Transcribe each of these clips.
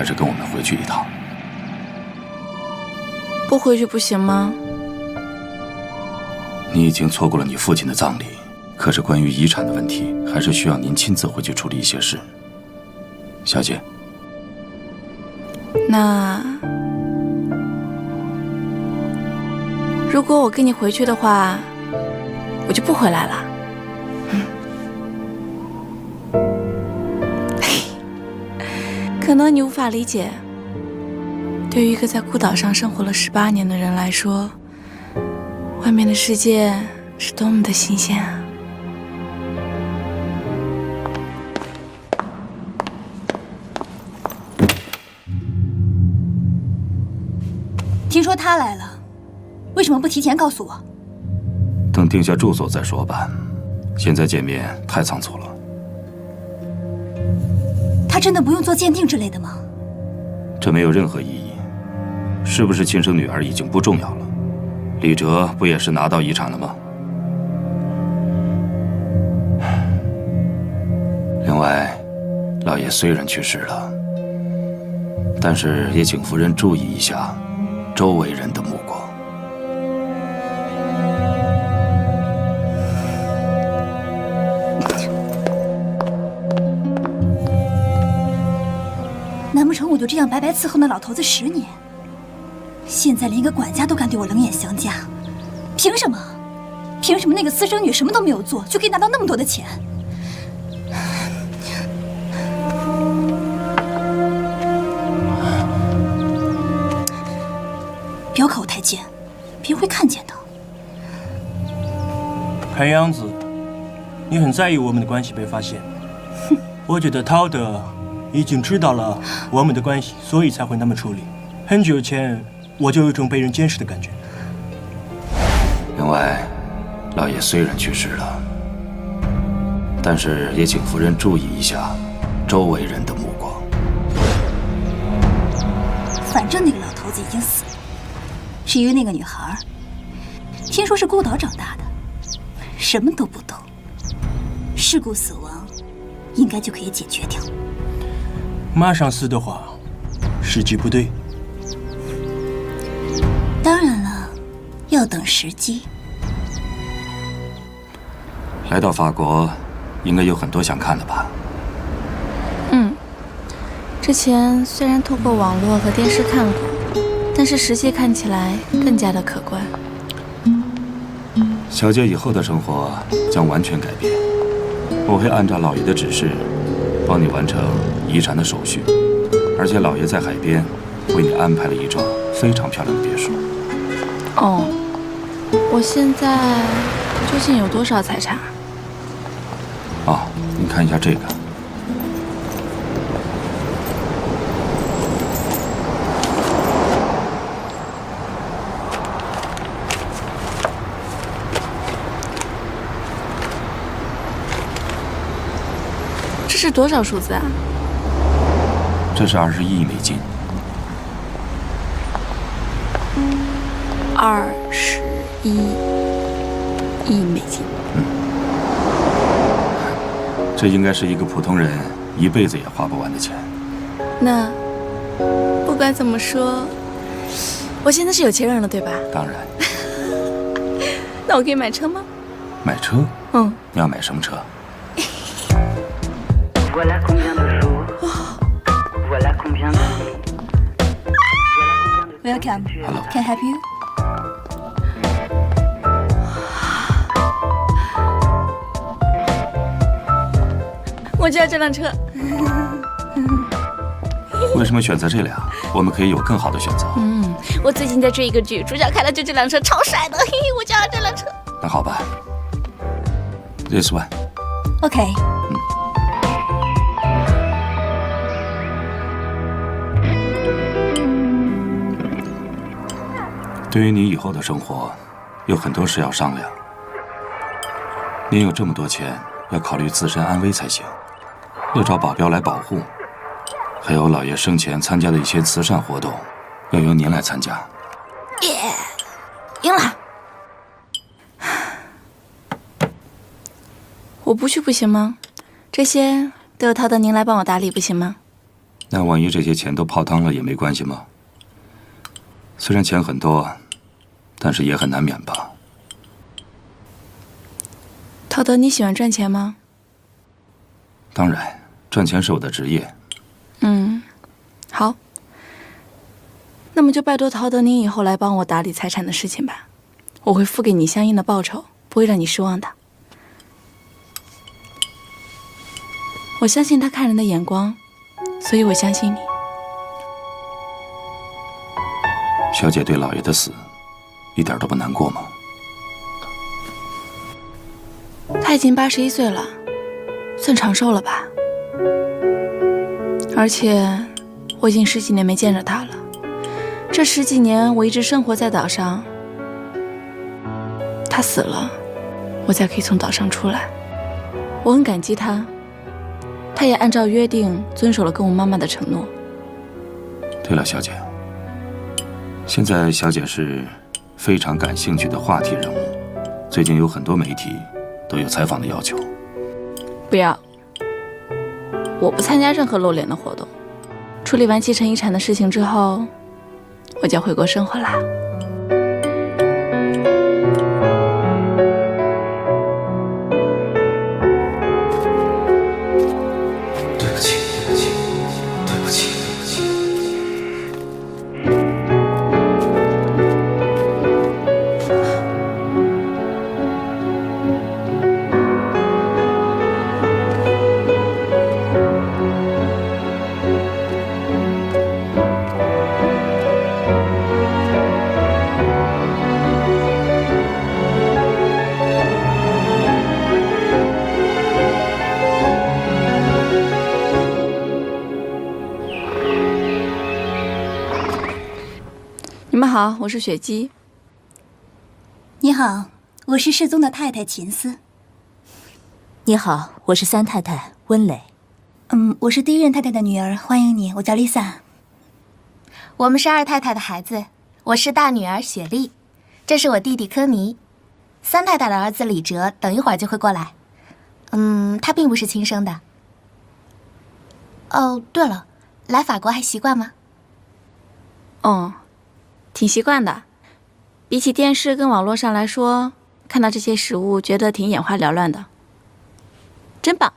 还是跟我们回去一趟？不回去不行吗？你已经错过了你父亲的葬礼，可是关于遗产的问题，还是需要您亲自回去处理一些事。小姐，那如果我跟你回去的话，我就不回来了。可能你无法理解，对于一个在孤岛上生活了18年的人来说，外面的世界是多么的新鲜啊！听说他来了，为什么不提前告诉我？等定下住所再说吧，现在见面太仓促了。他真的不用做鉴定之类的吗？这没有任何意义，是不是亲生女儿已经不重要了。李哲不也是拿到遗产了吗？另外，老爷虽然去世了，但是也请夫人注意一下周围人的目光。难不成我就这样白白伺候那老头子10年？现在连个管家都敢对我冷眼相加，凭什么？凭什么那个私生女什么都没有做，就可以拿到那么多的钱？不要靠我太近，别人会看见的。看样子，你很在意我们的关系被发现。我觉得陶德已经知道了我们的关系，所以才会那么处理。很久前我就有一种被人监视的感觉。另外，老爷虽然去世了，但是也请夫人注意一下周围人的目光。反正那个老头子已经死了。至于那个女孩，听说是孤岛长大的，什么都不懂，事故死亡应该就可以解决掉。马上死的话，时机不对。当然了，要等时机。来到法国，应该有很多想看的吧？之前虽然透过网络和电视看过，但是实际看起来更加的可观。小姐以后的生活将完全改变，我会按照老爷的指示，帮你完成遗产的手续，而且老爷在海边为你安排了一幢非常漂亮的别墅。哦，我现在究竟有多少财产？哦，你看一下这个。这是多少数字啊？这是21亿美金。21亿美金。这应该是一个普通人一辈子也花不完的钱。那不管怎么说，我现在是有钱人了，对吧？当然。那我可以买车吗？买车？你要买什么车？Voilà combien de jours. Voilà combien de nuits. Welcome. Hello. Can I help you? 我就要这辆车。为什么选择这辆？我们可以有更好的选择。我最近在追一个剧，主角开的就这辆车，超帅的，嘿嘿，我就要这辆车。那好吧 ，This one。OK。对于你以后的生活，有很多事要商量。您有这么多钱，要考虑自身安危才行，要找保镖来保护，还有老爷生前参加的一些慈善活动，要由您来参加。耶，赢了！我不去不行吗？这些都有陶德您来帮我打理，不行吗？那万一这些钱都泡汤了也没关系吗？虽然钱很多，但是也很难免吧。陶德，你喜欢赚钱吗？当然，赚钱是我的职业。好。那么就拜托陶德您以后来帮我打理财产的事情吧，我会付给你相应的报酬，不会让你失望的。我相信他看人的眼光，所以我相信你。小姐对老爷的死一点都不难过吗？他已经81岁了，算长寿了吧？而且我已经10几年没见着他了。这10几年我一直生活在岛上，他死了，我才可以从岛上出来。我很感激他，他也按照约定遵守了跟我妈妈的承诺。对了，小姐，现在小姐是非常感兴趣的话题人物，最近有很多媒体都有采访的要求。不要，我不参加任何露脸的活动。处理完继承遗产的事情之后，我就要回国生活啦。对不起，对不起，对不起，对不起。你们好，我是雪姬。你好，我是世宗的太太秦思。你好，我是三太太温蕾。我是第一任太太的女儿，欢迎你，我叫 Lisa。我们是二太太的孩子，我是大女儿雪莉，这是我弟弟科尼。三太太的儿子李哲，等一会儿就会过来。他并不是亲生的。哦，对了，来法国还习惯吗？挺习惯的。比起电视跟网络上来说，看到这些食物觉得挺眼花缭乱的，真棒。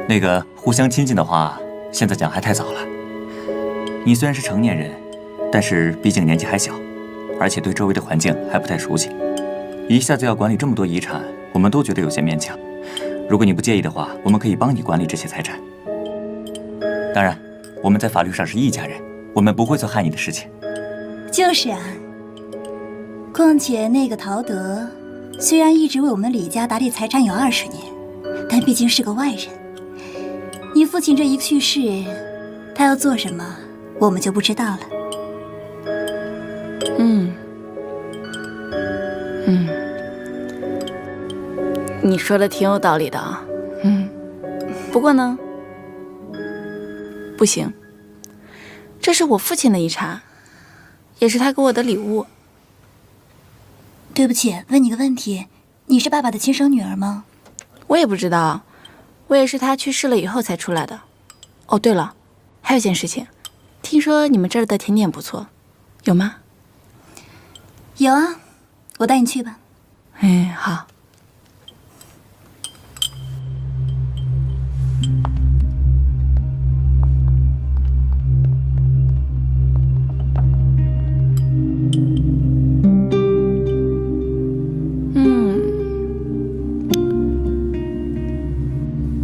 那个互相亲近的话，现在讲还太早了。你虽然是成年人，但是毕竟年纪还小，而且对周围的环境还不太熟悉，一下子要管理这么多遗产，我们都觉得有些勉强。如果你不介意的话，我们可以帮你管理这些财产。当然，我们在法律上是一家人，我们不会做害你的事情。就是啊，况且那个陶德虽然一直为我们李家打理财产有20年，但毕竟是个外人。你父亲这一去世，他要做什么，我们就不知道了。你说的挺有道理的啊。不过呢，不行，这是我父亲的遗产，也是他给我的礼物。对不起，问你个问题，你是爸爸的亲生女儿吗？我也不知道，我也是他去世了以后才出来的。哦，对了，还有件事情，听说你们这儿的甜点不错，有吗？有啊，我带你去吧。好。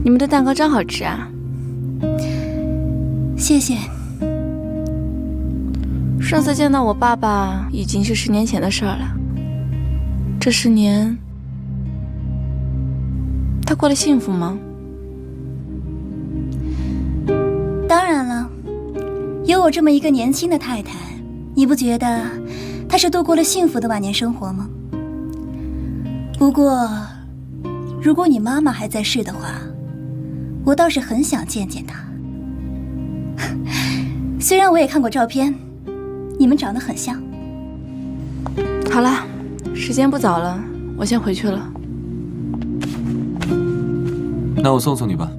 你们的蛋糕真好吃啊！谢谢。上次见到我爸爸已经是10年前的事儿了。这10年，他过得幸福吗？当然了，有我这么一个年轻的太太，你不觉得他是度过了幸福的晚年生活吗？不过，如果你妈妈还在世的话，我倒是很想见见她。虽然我也看过照片，你们长得很像。好了，时间不早了，我先回去了。那我送送你吧。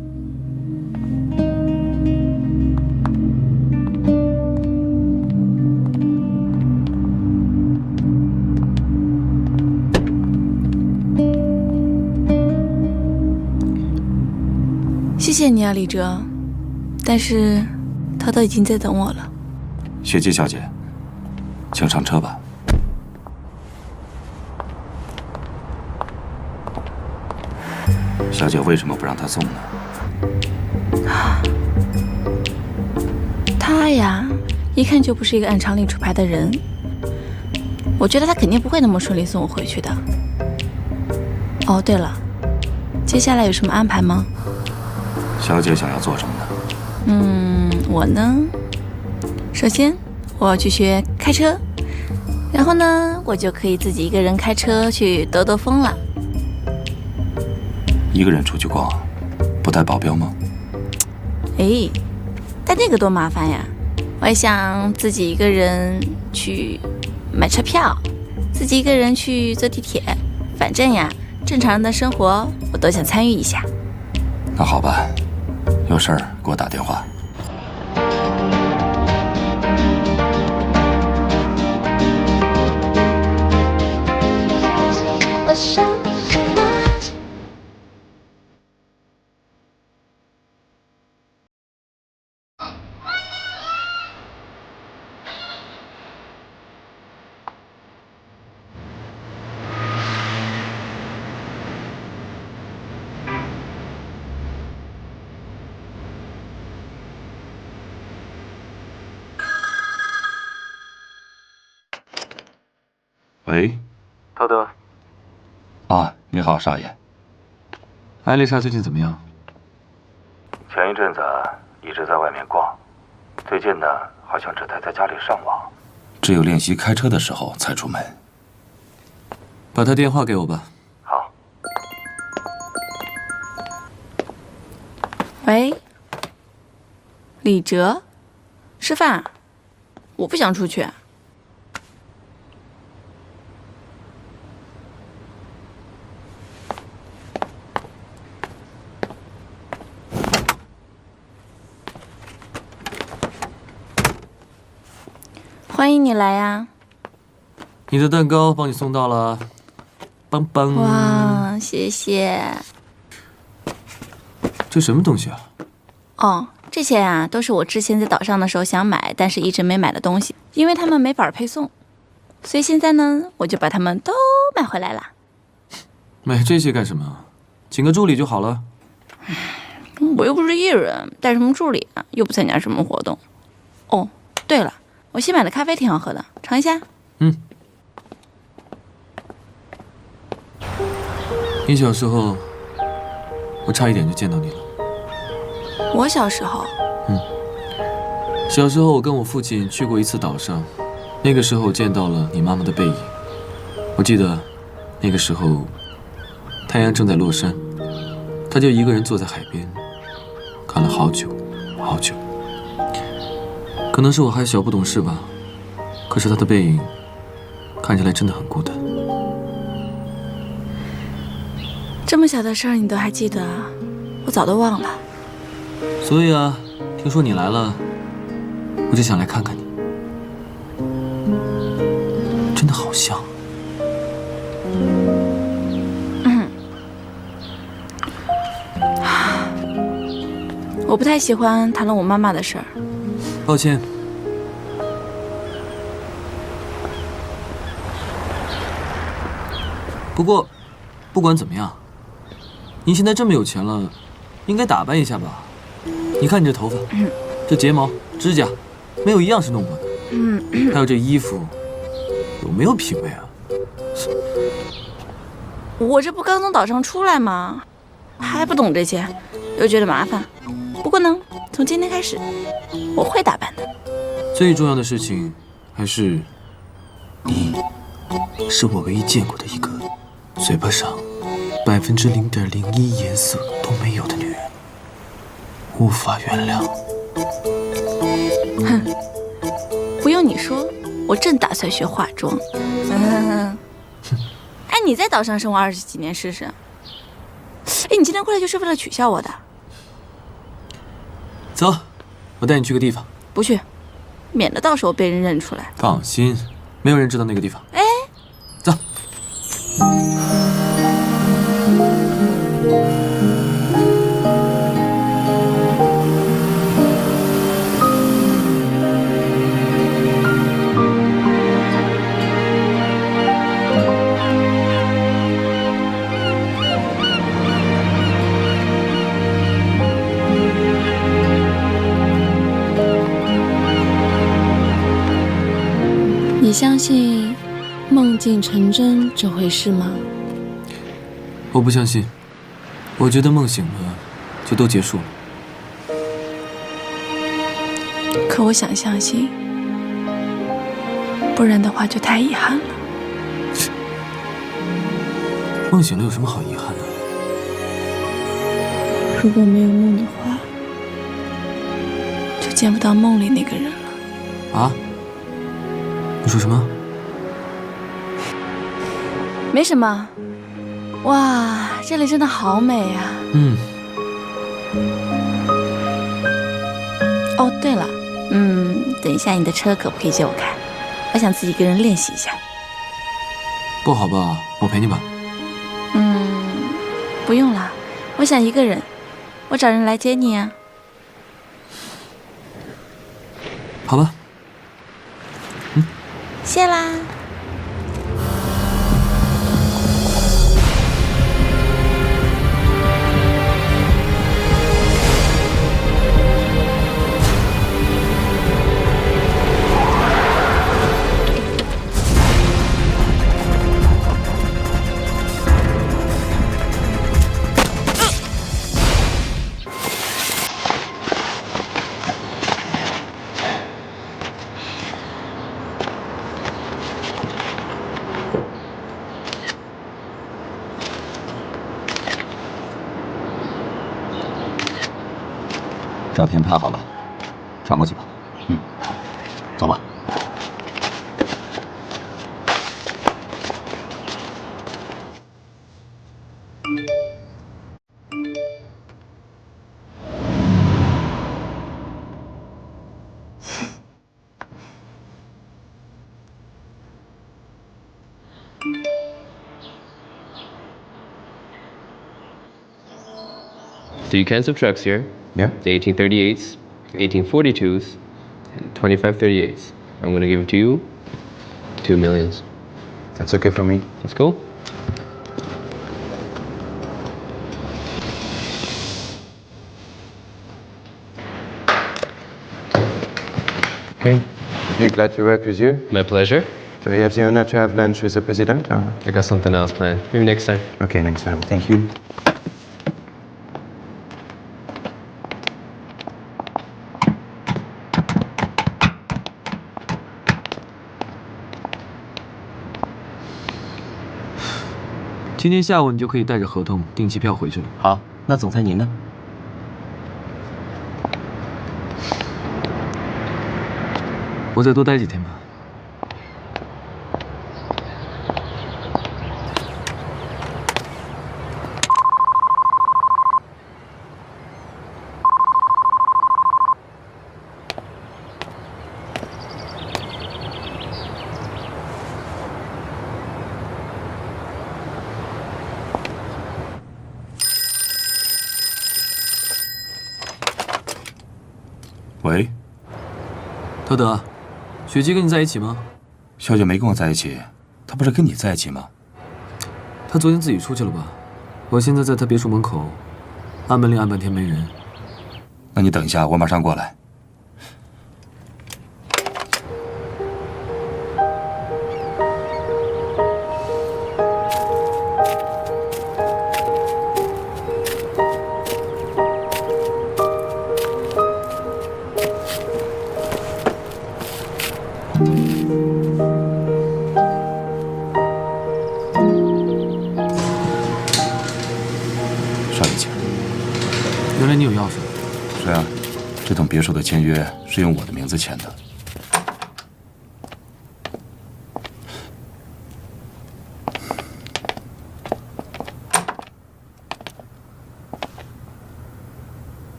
谢谢你啊，李哲。但是，涛涛已经在等我了。雪姬小姐，请上车吧。小姐为什么不让他送呢？他呀，一看就不是一个按常理出牌的人。我觉得他肯定不会那么顺利送我回去的。哦，对了，接下来有什么安排吗？小姐想要做什么呢？我呢，首先我要去学开车，然后呢，我就可以自己一个人开车去兜兜风了。一个人出去逛，不带保镖吗？哎，但那个多麻烦呀！我还想自己一个人去买车票，自己一个人去坐地铁，反正呀，正常人的生活我都想参与一下。那好吧，有事儿给我打电话。喂，涛德。啊，你好，少爷。艾丽莎最近怎么样？前一阵子一直在外面逛，最近呢，好像只待在家里上网，只有练习开车的时候才出门。把她电话给我吧。好。喂，李哲，吃饭？我不想出去。欢迎你来呀！你的蛋糕帮你送到了，棒棒！哇，谢谢。这什么东西啊？哦，这些啊都是我之前在岛上的时候想买，但是一直没买的东西，因为他们没法配送，所以现在呢，我就把它们都买回来了。买这些干什么？请个助理就好了。我又不是艺人，带什么助理啊？又不参加什么活动。哦，对了。我新买的咖啡挺好喝的，尝一下。你小时候，我差一点就见到你了。我小时候，小时候我跟我父亲去过一次岛上，那个时候我见到了你妈妈的背影。我记得，那个时候，太阳正在落山，她就一个人坐在海边，看了好久，好久。可能是我还小不懂事吧，可是她的背影看起来真的很孤单。这么小的事儿你都还记得，我早都忘了。所以啊，听说你来了，我就想来看看你。真的好像。我不太喜欢谈论我妈妈的事儿。抱歉。不过，不管怎么样，你现在这么有钱了，应该打扮一下吧？你看你这头发，这睫毛、指甲，没有一样是弄过的。还有这衣服，有没有品味啊？我这不刚从岛上出来吗？还不懂这些，又觉得麻烦。不过呢，从今天开始，我会打扮的。最重要的事情还是，你是我唯一见过的一个嘴巴上0.01%颜色都没有的女人，无法原谅。哼，不用你说，我正打算学化妆。哎，你在岛上生活20几年试试？哎，你今天过来就是为了取笑我的？走，我带你去个地方。不去，免得到时候被人认出来。放心，没有人知道那个地方。哎，走。你相信梦境成真这回事吗？我不相信，我觉得梦醒了就都结束了。可我想相信，不然的话就太遗憾了。梦醒了有什么好遗憾的？如果没有梦的话，就见不到梦里那个人了。啊？你说什么？没什么。哇，这里真的好美呀！哦，对了，等一下你的车可不可以借我开？我想自己一个人练习一下。不好吧？我陪你吧。不用了，我想一个人，我找人来接你啊。好吧。谢啦。照片拍好了，传过去吧。走吧。So you can subtract here. Yeah. The 1838s, 1842s, and 2538s. I'm gonna give it to you. 2 millions. That's okay for me. That's cool. Okay. You're glad to work with you? My pleasure. So you have the honor to have lunch with the president? Or? I got something else planned. Maybe next time. Okay, next time. Thank you. “今天下午你就可以带着合同订机票回去了。好，那总裁您呢？我再多待几天吧。喂，陶德，雪姬跟你在一起吗？小姐没跟我在一起，她不是跟你在一起吗？她昨天自己出去了吧？我现在在她别墅门口，按门铃按半天没人。那你等一下，我马上过来。原来你有钥匙。是啊，这栋别墅的签约是是用我的名字签的。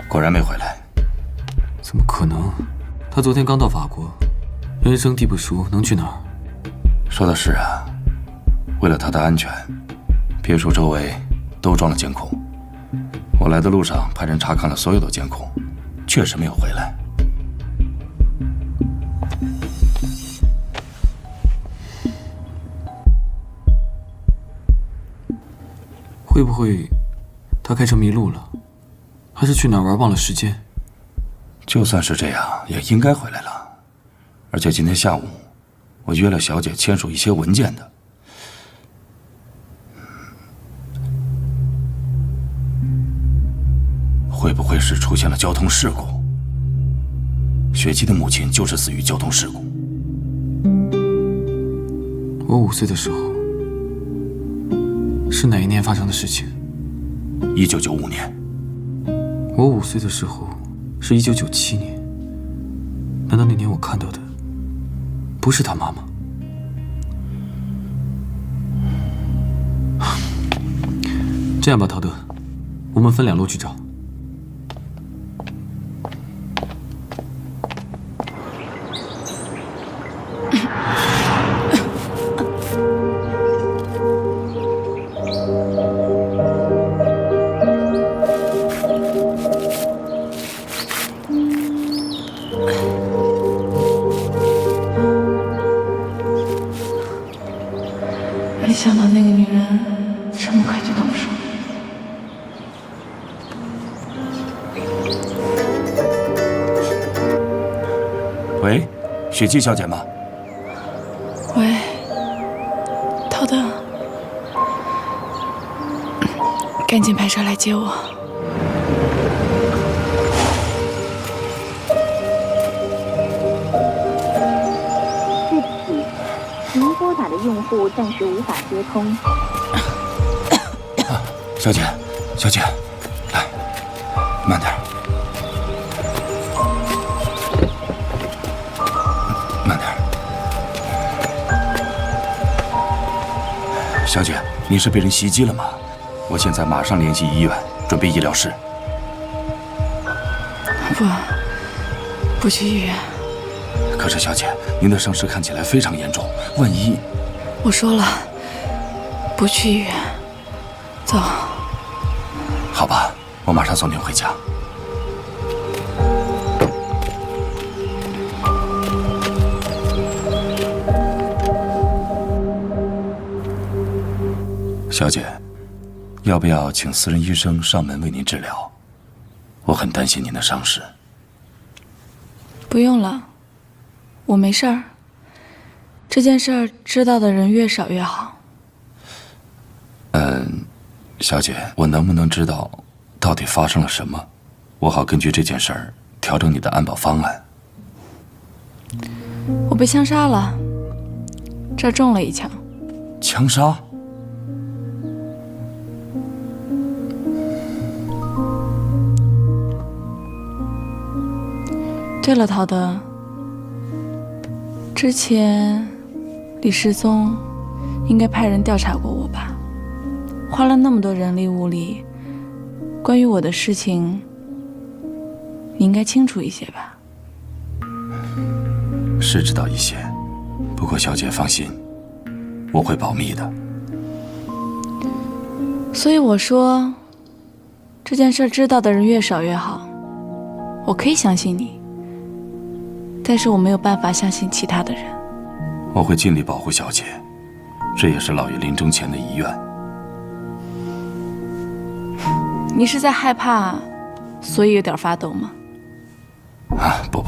果然没回来。怎么可能？他昨天刚到法国，人生地不熟，能去哪儿？说的是啊，为了他的安全，别墅周围都装了监控。我来的路上派人查看了所有的监控，确实没有回来。会不会他开车迷路了，还是去哪儿玩忘了时间？就算是这样，也应该回来了。而且今天下午，我约了小姐签署一些文件的。会不会是出现了交通事故？雪姬的母亲就是死于交通事故。我5岁的时候，是哪一年发生的事情？1995年。我5岁的时候是1997年。难道那年我看到的不是他妈妈？这样吧，陶德，我们分2路去找。没想到那个女人这么快就动手。喂，雪姬小姐吗？喂，陶德，赶紧派车来接我。对不起，您拨打的用户暂时无法接通。小姐，小姐，来，慢点。慢点。小姐，你是被人袭击了吗？我现在马上联系医院，准备医疗室。不去医院。可是小姐，您的伤势看起来非常严重，万一……我说了，不去医院。走。好吧，我马上送您回家。小姐，要不要请私人医生上门为您治疗？我很担心您的伤势。不用了，我没事儿。这件事儿知道的人越少越好。小姐，我能不能知道到底发生了什么？我好根据这件事儿调整你的安保方案。我被枪杀了，这儿中了一枪。枪杀？对了，陶德，之前李世宗应该派人调查过我吧？花了那么多人力物力，关于我的事情，你应该清楚一些吧？是知道一些，不过小姐放心，我会保密的。所以我说，这件事知道的人越少越好。我可以相信你，但是我没有办法相信其他的人。我会尽力保护小姐，这也是老爷临终前的遗愿。你是在害怕，所以有点发抖吗？不，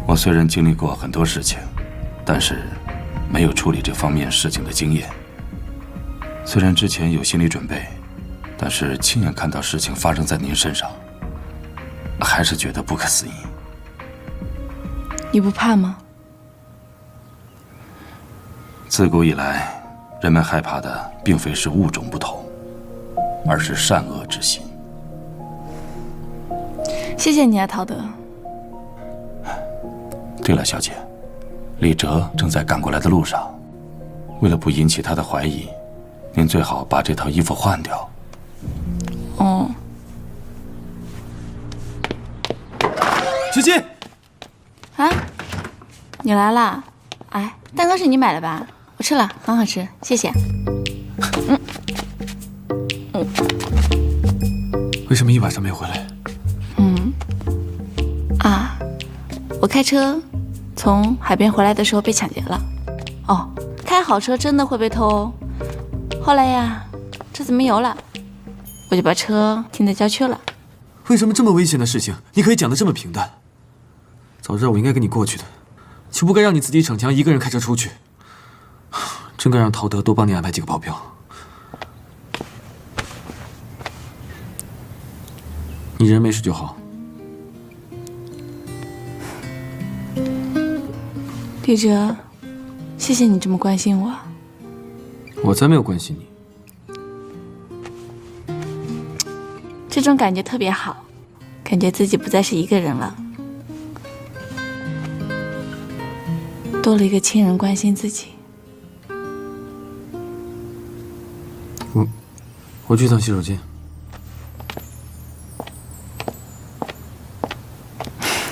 我虽然经历过很多事情，但是没有处理这方面事情的经验。虽然之前有心理准备，但是亲眼看到事情发生在您身上，还是觉得不可思议。你不怕吗？自古以来，人们害怕的并非是物种不同，而是善恶之心。谢谢你啊，陶德。对了，小姐，李哲正在赶过来的路上，为了不引起他的怀疑，您最好把这套衣服换掉。哦。萱萱，啊，你来啦？哎，蛋糕是你买的吧？我吃了，很好吃，谢谢。为什么一晚上没回来？我开车从海边回来的时候被抢劫了。哦，开好车真的会被偷哦。后来呀，车子没油了，我就把车停在郊区了。为什么这么危险的事情，你可以讲得这么平淡？早知道我应该跟你过去的，就不该让你自己逞强，一个人开车出去。真该让陶德多帮你安排几个保镖。你人没事就好。李哲，谢谢你这么关心我。我才没有关心你。这种感觉特别好，感觉自己不再是一个人了，多了一个亲人关心自己。我去趟洗手间。